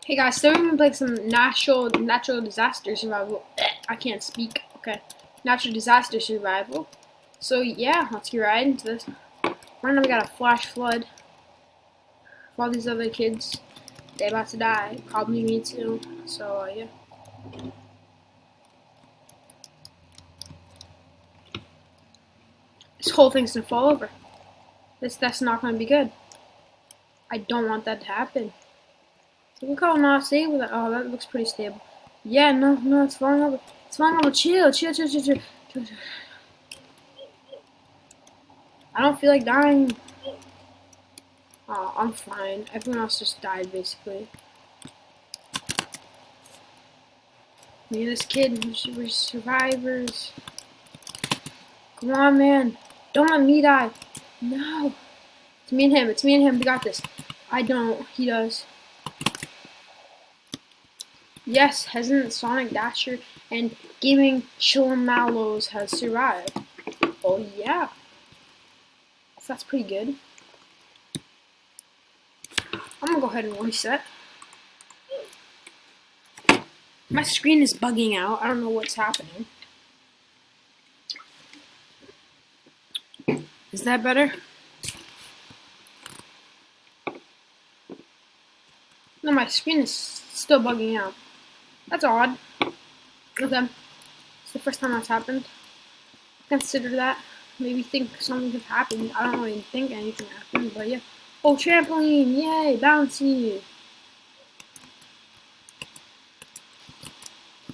Hey guys, so we're gonna play some natural disaster survival. I can't speak. Okay, natural disaster survival. So yeah, let's get right into this. Right now we got a flash flood. For all these other kids, they about to die. Probably me too. So yeah. This whole thing's gonna fall over. That's not gonna be good. I don't want that to happen. Look how not stable that. Oh, that looks pretty stable. Yeah, no, it's falling over. It's falling over. Chill. I don't feel like dying. Oh, I'm fine. Everyone else just died, basically. Me and this kid, we're survivors. Come on, man. Don't let me die. No. It's me and him. It's me and him. We got this. I don't. He does. Yes, hasn't Sonic Dasher and Gaming Chillimallows has survived? Oh, yeah. So that's pretty good. I'm gonna go ahead and reset. My screen is bugging out. I don't know what's happening. Is that better? No, my screen is still bugging out. That's odd. Okay. It's the first time that's happened. Consider that. Maybe think something could happen. I don't really think anything happened, but yeah. Oh, trampoline! Yay! Bouncy!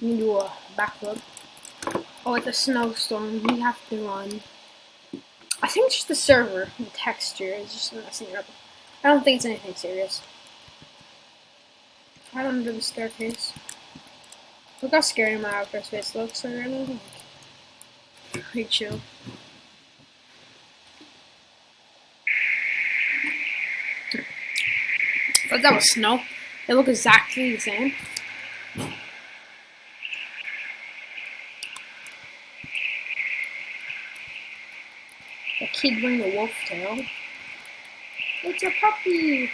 You can do a backflip. Oh, it's a snowstorm. We have to run. I think it's just the server. The texture is just messing it up. I don't think it's anything serious. Right under the staircase. Look how scary my outer space looks right now. Pretty chill. But that was snow. They look exactly the same. The kid wearing the wolf tail. It's a puppy.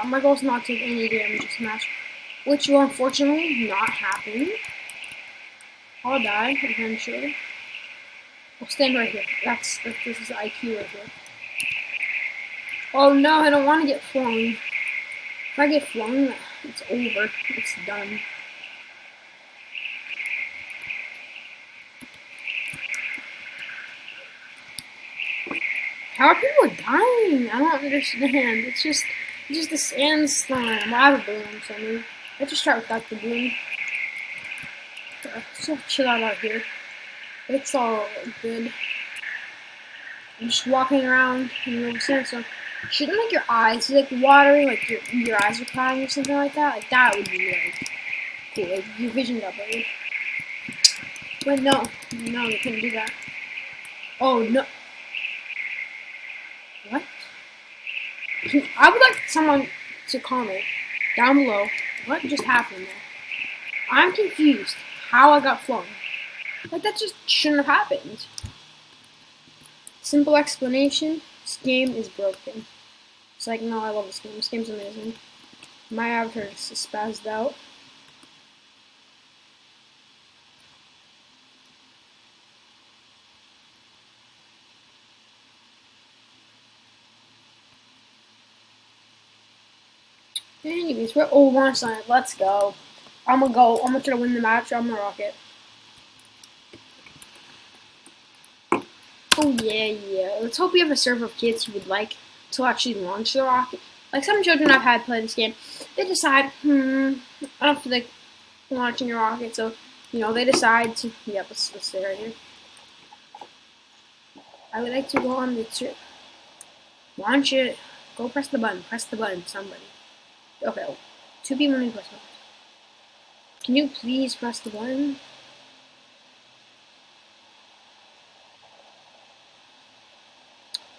My goal is not to take any damage this match, which will unfortunately not happen. I'll die eventually. I'll stand right here. This is IQ right here. Oh no, I don't want to get flung. If I get flung, it's over. It's done. How are people dying? I don't understand. It's just a sandstorm. I have a balloon, so maybe let's just start without the balloon. So chill out here. It's all good. I'm just walking around in the sandstorm. Shouldn't like your eyes be like watering, like your eyes are crying or something like that? Like that would be like cool. Like your vision got better. But no, they couldn't do that. Oh no. What? I would like someone to comment down below what just happened there. I'm confused how I got flung. Like that just shouldn't have happened. Simple explanation, this game is broken. It's like, no, I love this game. This game's amazing. My avatar is spazzed out. Anyways, we're over on Sonic. Let's go. I'm gonna try to win the match. I'm gonna rock it. Oh yeah. Let's hope we have a server of kids who would like to actually launch the rocket. Like some children I've had play this game, they decide, I don't feel like launching a rocket, so they decide to. Yep, let's stay right here. I would like to go on the trip. Launch it. Go press the button. Press the button, somebody. Okay, 2 people need to press the button. Can you please press the button?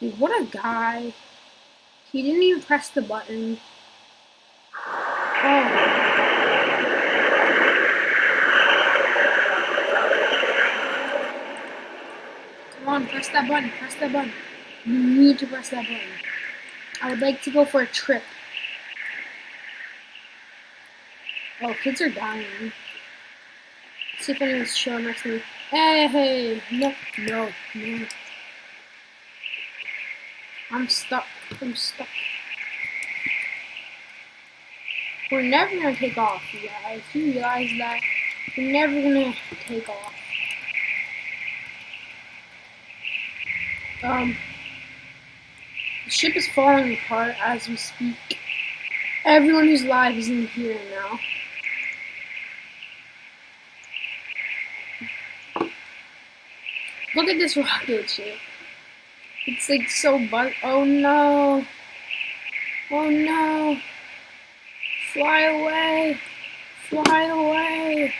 Dude, what a guy. He didn't even press the button. Oh. Come on, press that button. Press that button. You need to press that button. I would like to go for a trip. Oh, kids are dying. Let's see if anyone's chilling next to me. Hey, no, no, no. I'm stuck. I'm stuck. We're never gonna take off, you guys. You realize that? We're never gonna take off. The ship is falling apart as we speak. Everyone who's live is in here now. Look at this rocket ship. It's like so oh no. Oh no. Fly away. Fly away.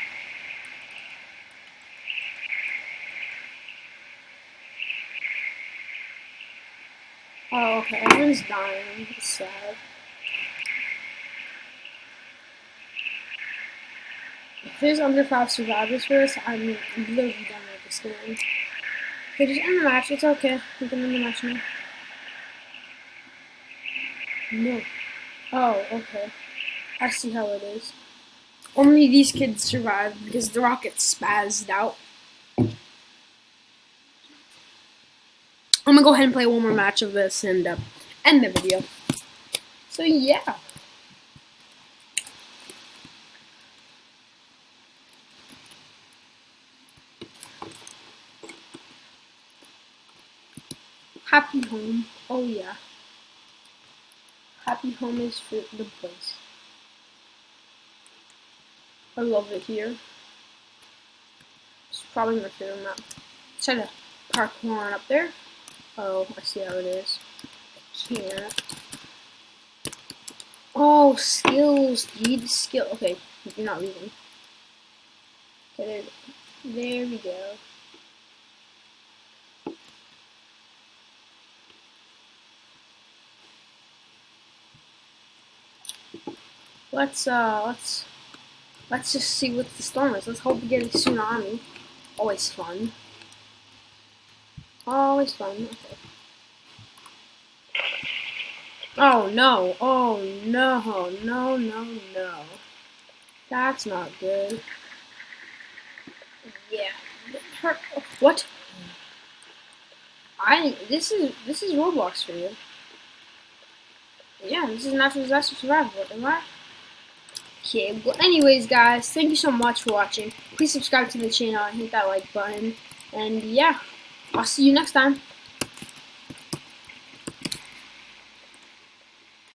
Oh, okay. Everyone's dying. It's sad. If there's under 5 survivors for this, I'm literally done with this game. Okay, just end the match. It's okay. We can end the match now. No. Oh, okay. I see how it is. Only these kids survived because the rocket spazzed out. I'm gonna go ahead and play one more match of this and end the video. So yeah. Happy Home. Oh yeah. Happy Home is for the place. I love it here. It's probably my favorite map. Try to parkour on up there. Oh, I see how it is. I can't. Oh, skills. You need skill. Okay, you're not leaving. Okay, there we go. Let's just see what the storm is. Let's hope we get a tsunami. Always fun. Always fun. Okay. Oh no. Oh no. No, no, no. That's not good. Yeah. What? This is Roblox for you. Yeah, this is natural disaster survival, am I? Okay, well anyways guys, thank you so much for watching. Please subscribe to the channel and hit that like button. And yeah, I'll see you next time.